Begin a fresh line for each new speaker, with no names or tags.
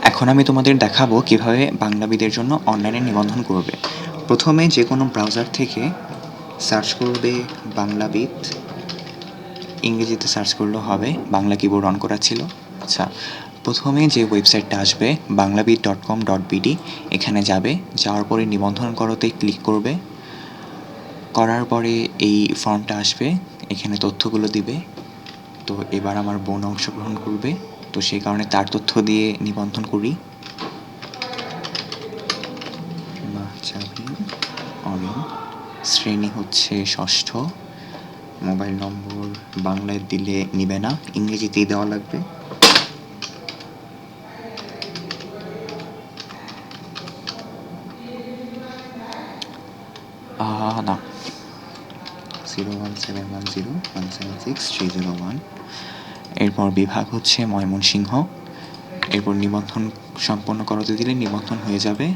এখন আমি তোমাদের দেখাবো কিভাবে বাংলাবিদের জন্য অনলাইনে নিবন্ধন করবে। প্রথমে যে কোনো ব্রাউজার থেকে সার্চ করবে বাংলাবিদ, ইংরেজিতে সার্চ করলেও হবে, বাংলা কিবোর্ড অন করা ছিল। আচ্ছা, প্রথমে যে ওয়েবসাইটটা আসবে banglabid.com.bd, এখানে যাবে, যাওয়ার পরে নিবন্ধন করতে ক্লিক করবে। করার পরে এই ফর্মটা আসবে, এখানে তথ্যগুলো দিবে। তো এবার আমার বোন অংশগ্রহণ করবে, তো সেই কারণে তার তথ্য দিয়ে নিবন্ধন করি। অনিন, শ্রেণী হচ্ছে ষষ্ঠ, মোবাইল নম্বর বাংলায় দিলে নিবে না, ইংরেজিতেই দেওয়া লাগবে। না, 01710176301। এরপর বিভাগ হচ্ছে ময়মনসিংহ। এরপর নিবন্ধন সম্পন্ন করাতে দিলে নিবন্ধন হয়ে যাবে।